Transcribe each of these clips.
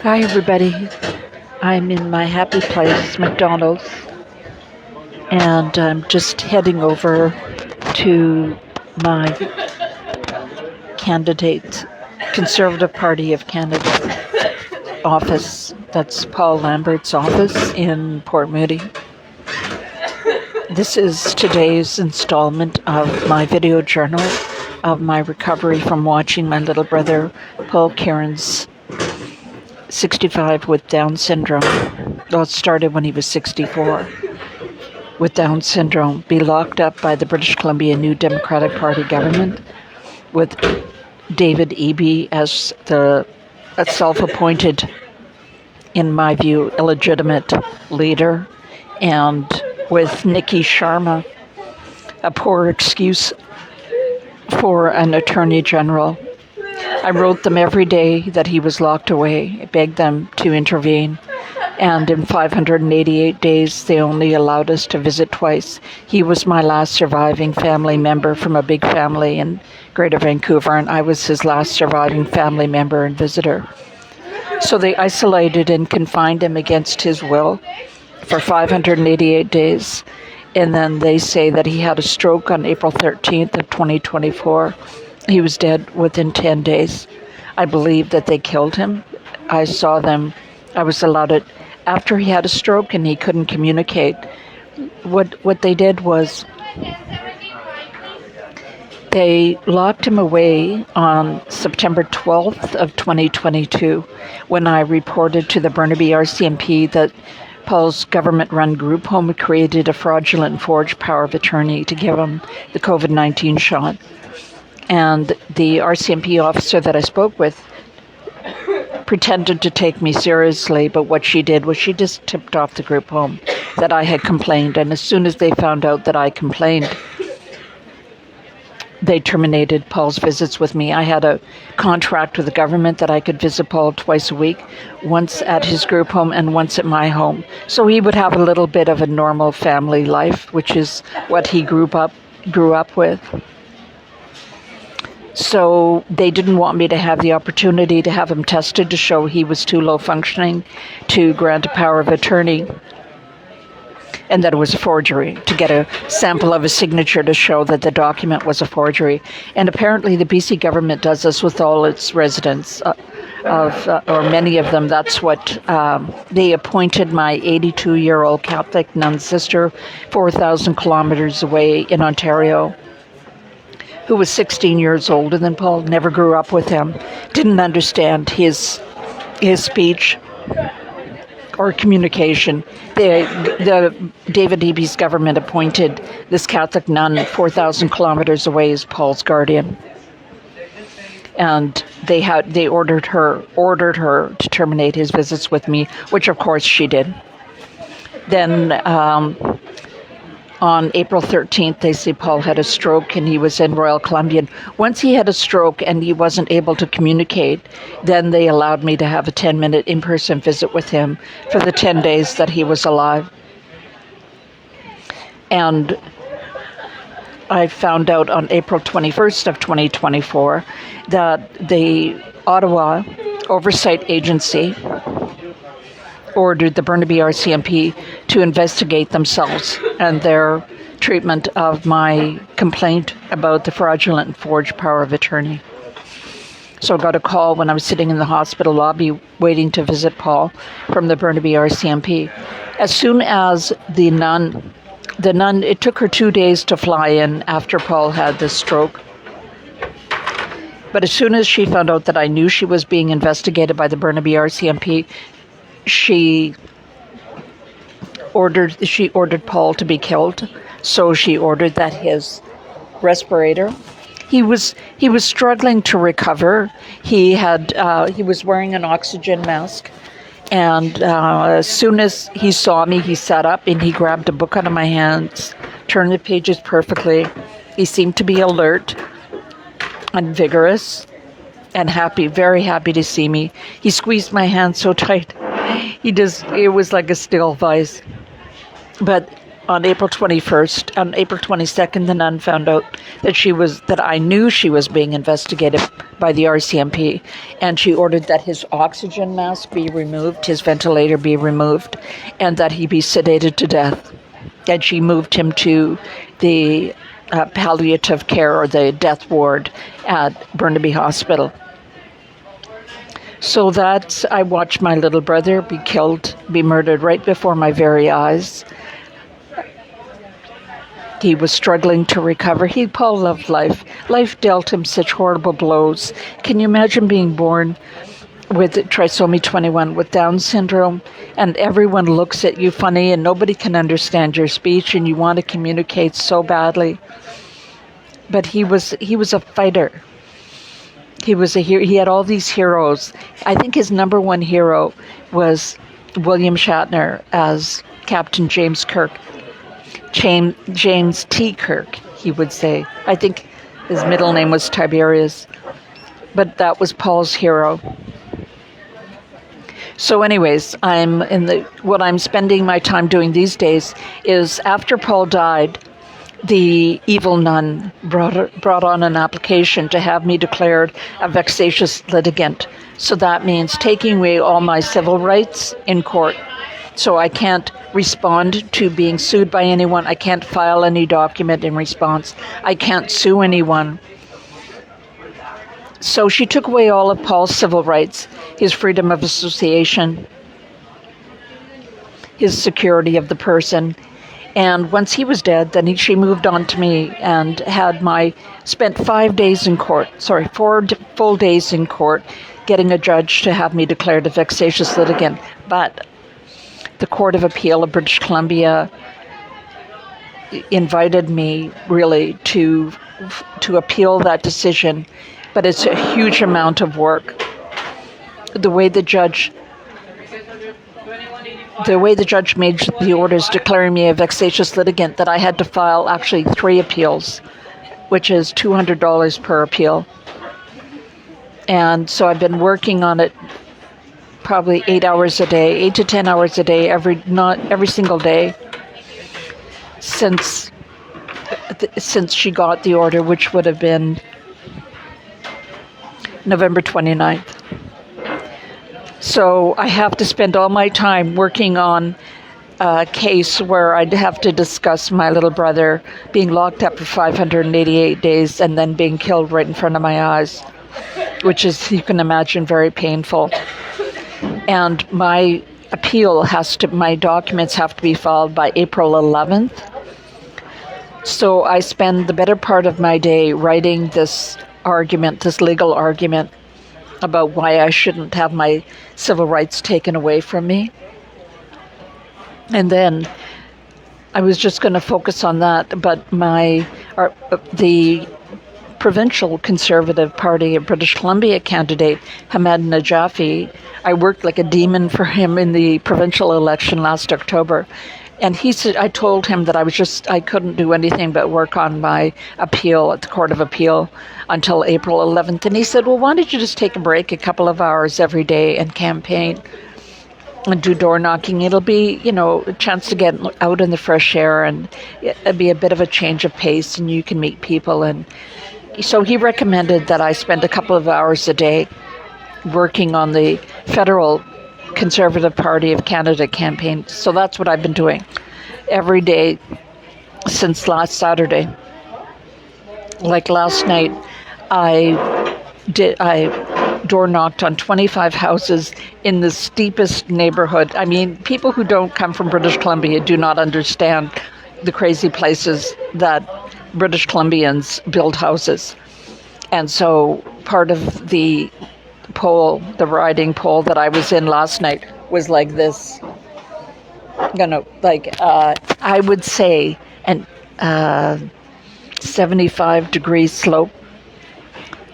Hi, everybody. I'm in my happy place, McDonald's, and I'm just heading over to my candidate, Conservative Party of Canada office. That's Paul Lambert's office in Port Moody. This is today's installment of my video journal of my recovery from watching my little brother, Paul Kierans, 65 with Down syndrome. Well, it started when he was 64 with Down syndrome, be locked up by the British Columbia New Democratic Party government with David Eby as the self-appointed, in my view, illegitimate leader, and with Nikki Sharma, a poor excuse for an attorney general. I wrote them every day that he was locked away, begged them to intervene, and in 588 days they only allowed us to visit twice. He was my last surviving family member from a big family in Greater Vancouver, and I was his last surviving family member and visitor. So they isolated and confined him against his will for 588 days, and then they say that he had a stroke on April 13th of 2024. He was dead within 10 days. I believe that they killed him. I saw them. I was allowed it after he had a stroke and he couldn't communicate. What they did was they locked him away on September 12th of 2022 when I reported to the Burnaby RCMP that Paul's government-run group home had created a fraudulent forged power of attorney to give him the COVID-19 shot. And the RCMP officer that I spoke with pretended to take me seriously, but what she did was she just tipped off the group home that I had complained. And as soon as they found out that I complained, they terminated Paul's visits with me. I had a contract with the government that I could visit Paul twice a week, once at his group home and once at my home. So he would have a little bit of a normal family life, which is what he grew up with. So they didn't want me to have the opportunity to have him tested to show he was too low functioning to grant a power of attorney, and that it was a forgery, to get a sample of his signature to show that the document was a forgery. And apparently the BC government does this with all its residents, or many of them. That's what they appointed my 82-year-old Catholic nun sister 4,000 kilometers away in Ontario, who was 16 years old, and then Paul never grew up with him, didn't understand his speech or communication. The David Eby's government appointed this Catholic nun 4,000 kilometers away as Paul's guardian, and they ordered her to terminate his visits with me, which of course she did. Then on April 13th, they say Paul had a stroke and he was in Royal Columbian. Once he had a stroke and he wasn't able to communicate, then they allowed me to have a 10-minute in-person visit with him for the 10 days that he was alive. And I found out on April 21st of 2024 that the Ottawa Oversight Agency ordered the Burnaby RCMP to investigate themselves and their treatment of my complaint about the fraudulent forged power of attorney. So I got a call when I was sitting in the hospital lobby waiting to visit Paul from the Burnaby RCMP. As soon as the nun, it took her 2 days to fly in after Paul had this stroke. But as soon as she found out that I knew she was being investigated by the Burnaby RCMP, she ordered Paul to be killed. So she ordered that his respirator, he was struggling to recover. He was wearing an oxygen mask, and as soon as he saw me, he sat up and he grabbed a book out of my hands, turned the pages perfectly. He seemed to be alert and vigorous and happy, very happy to see me. He squeezed my hand so tight. It was like a still vice. But on April 21st. On April 22nd, the nun found out that I knew she was being investigated by the RCMP, and she ordered that his oxygen mask be removed, his ventilator be removed, and that he be sedated to death. And she moved him to the palliative care, or the death ward, at Burnaby Hospital. So I watched my little brother be killed, be murdered right before my very eyes. He was struggling to recover. Paul loved life. Life dealt him such horrible blows. Can you imagine being born with trisomy 21, with Down syndrome, and everyone looks at you funny and nobody can understand your speech and you want to communicate so badly? But he was a fighter. He had all these heroes. I think his number one hero was William Shatner as Captain James Kirk. James T. Kirk, he would say. I think his middle name was Tiberius. But that was Paul's hero. So anyways, what I'm spending my time doing these days is, after Paul died, the evil nun brought on an application to have me declared a vexatious litigant. So that means taking away all my civil rights in court. So I can't respond to being sued by anyone. I can't file any document in response. I can't sue anyone. So she took away all of Paul's civil rights, his freedom of association, his security of the person. And once he was dead, then she moved on to me and spent 5 days in court, 4 full days in court, getting a judge to have me declared a vexatious litigant. But the Court of Appeal of British Columbia invited me really to appeal that decision, but it's a huge amount of work. The way the judge made the orders declaring me a vexatious litigant, that I had to file actually 3 appeals, which is $200 per appeal. And so I've been working on it probably 8 hours a day, 8 to 10 hours a day, not every single day since she got the order, which would have been November 29th. So I have to spend all my time working on a case where I'd have to discuss my little brother being locked up for 588 days and then being killed right in front of my eyes, which is, you can imagine, very painful. And my my documents have to be filed by April 11th. So I spend the better part of my day writing this legal argument about why I shouldn't have my civil rights taken away from me. And then I was just going to focus on that, but the provincial Conservative Party of British Columbia candidate, Hamad Najafi, I worked like a demon for him in the provincial election last October. And he said, I told him that I couldn't do anything but work on my appeal at the Court of Appeal until April 11th. And he said, well, why don't you just take a break a couple of hours every day and campaign and do door knocking? It'll be, a chance to get out in the fresh air, and it'll be a bit of a change of pace, and you can meet people. And so he recommended that I spend a couple of hours a day working on the federal Conservative Party of Canada campaign. So that's what I've been doing every day since last Saturday. Like last night, I door knocked on 25 houses in the steepest neighborhood. I mean, people who don't come from British Columbia do not understand the crazy places that British Columbians build houses. And so part of the riding poll that I was in last night was like this, I would say an 75-degree slope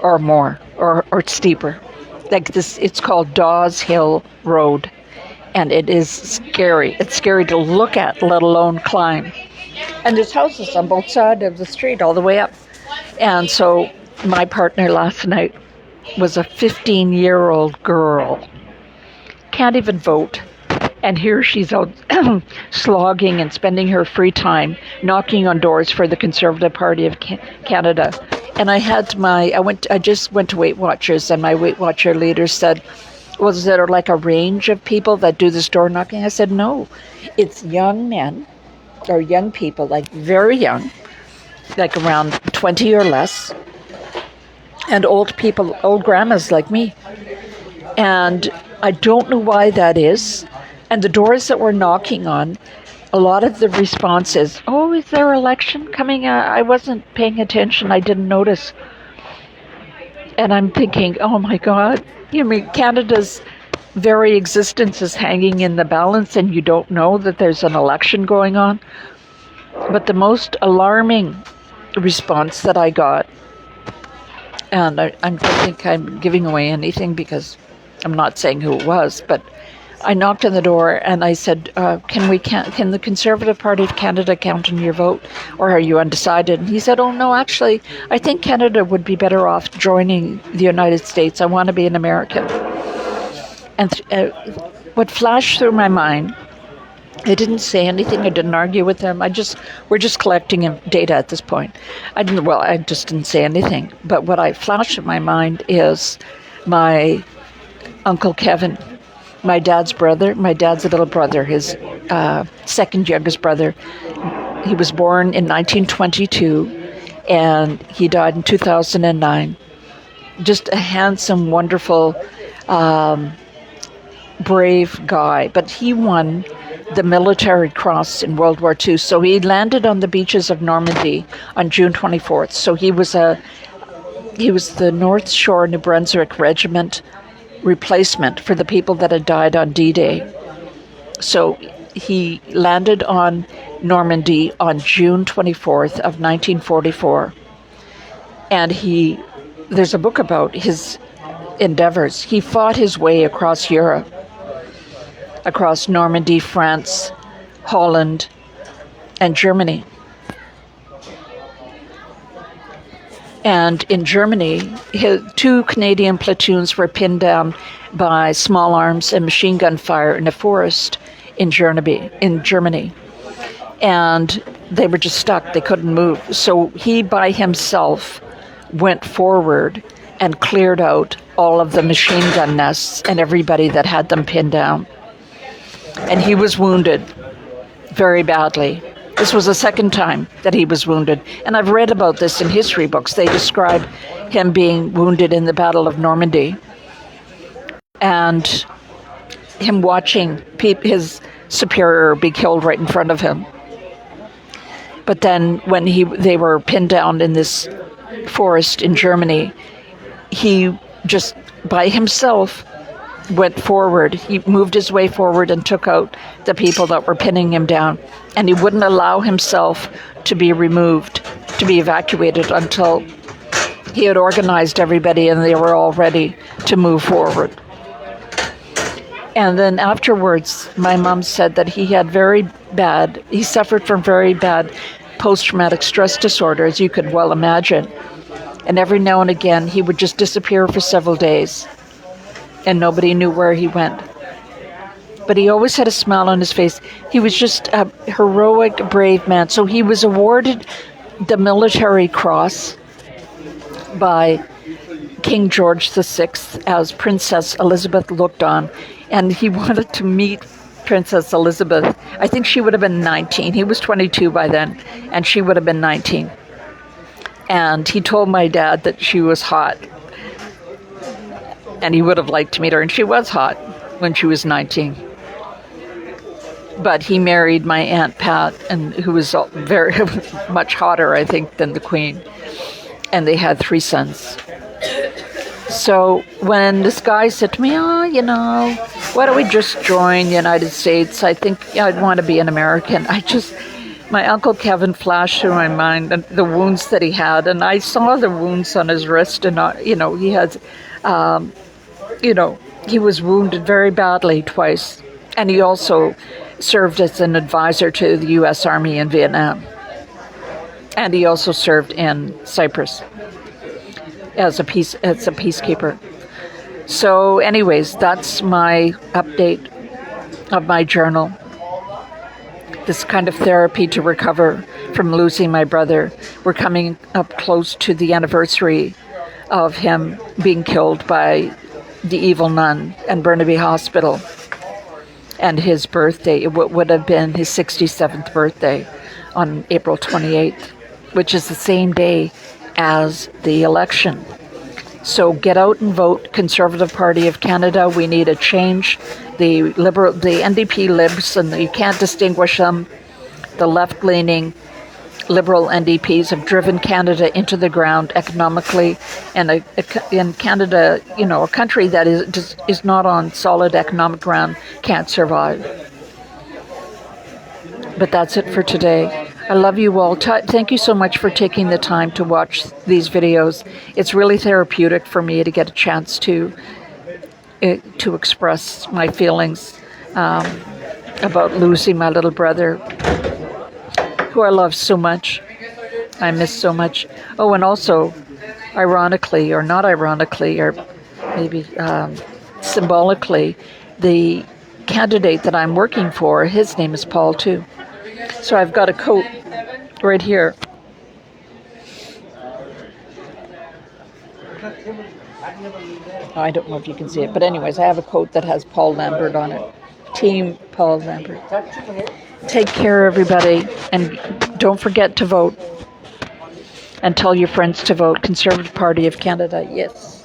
or more, or steeper. Like this, it's called Dawes Hill Road, and it is scary. It's scary to look at, let alone climb. And there's houses on both sides of the street all the way up. And so my partner last night was a 15-year-old girl. Can't even vote. And here she's out slogging and spending her free time knocking on doors for the Conservative Party of Canada. And I just went to Weight Watchers, and my Weight Watcher leader said, was there like a range of people that do this door knocking? I said, no, it's young men or young people, like very young, like around 20 or less, and old people, old grandmas like me. And I don't know why that is. And the doors that we're knocking on, a lot of the response is, oh, is there election coming? I wasn't paying attention. I didn't notice. And I'm thinking, oh my God, you mean Canada's very existence is hanging in the balance and you don't know that there's an election going on? But the most alarming response that I got, and I don't think I'm giving away anything because I'm not saying who it was, but I knocked on the door and I said, can the Conservative Party of Canada count on your vote, or are you undecided? And he said, oh no, actually, I think Canada would be better off joining the United States. I want to be an American. And what flashed through my mind, I didn't say anything. I didn't argue with him. We're just collecting data at this point. I just didn't say anything. But what I flashed in my mind is my Uncle Kevin, my dad's little brother, his second youngest brother. He was born in 1922 and he died in 2009. Just a handsome, wonderful, brave guy. But he won the Military Cross in World War II. So he landed on the beaches of Normandy on June 24th. So he was the North Shore New Brunswick Regiment replacement for the people that had died on D-Day. So he landed on Normandy on June 24th of 1944. And there's a book about his endeavors. He fought his way across Europe, across Normandy, France, Holland, and Germany. And in Germany, two Canadian platoons were pinned down by small arms and machine gun fire in a forest in Germany. And they were just stuck. They couldn't move. So he, by himself, went forward and cleared out all of the machine gun nests and everybody that had them pinned down. And he was wounded very badly. This was the second time that he was wounded. And I've read about this in history books. They describe him being wounded in the Battle of Normandy and him watching his superior be killed right in front of him. But then when they were pinned down in this forest in Germany, he just by himself went forward. He moved his way forward and took out the people that were pinning him down. And he wouldn't allow himself to be removed, to be evacuated until he had organized everybody and they were all ready to move forward. And then afterwards, my mom said that he suffered from very bad post-traumatic stress disorder, as you could well imagine. And every now and again, he would just disappear for several days. And nobody knew where he went. But he always had a smile on his face. He was just a heroic, brave man. So he was awarded the Military Cross by King George VI as Princess Elizabeth looked on. And he wanted to meet Princess Elizabeth. I think she would have been 19. He was 22 by then, and she would have been 19. And he told my dad that she was hot. And he would have liked to meet her, and she was hot when she was 19. But he married my Aunt Pat, who was very much hotter, I think, than the Queen. And they had 3 sons. So when this guy said to me, why don't we just join the United States? I think I'd want to be an American. My Uncle Kevin flashed through my mind and the wounds that he had. And I saw the wounds on his wrist, and, he had... he was wounded very badly twice. And he also served as an advisor to the U.S. Army in Vietnam. And he also served in Cyprus as a peacekeeper. So anyways, that's my update of my journal. This kind of therapy to recover from losing my brother. We're coming up close to the anniversary of him being killed by the evil nun in Burnaby Hospital, and his birthday. It would have been his 67th birthday on April 28th, which is the same day as the election. So get out and vote. Conservative Party of Canada. We need a change. The NDP Libs, and you can't distinguish them. The left-leaning Liberal NDPs have driven Canada into the ground economically, and in Canada, a country that is not on solid economic ground can't survive. But that's it for today. I love you all. Thank you so much for taking the time to watch these videos. It's really therapeutic for me to get a chance to express my feelings about losing my little brother, who I love so much. I miss so much. Oh, and also, ironically, or not ironically, or maybe symbolically, the candidate that I'm working for, his name is Paul too. So I've got a coat right here. I don't know if you can see it, but anyways, I have a coat that has Paul Lambert on it. Team Paul Lambert. Take care, everybody, and don't forget to vote. And tell your friends to vote. Conservative Party of Canada, yes.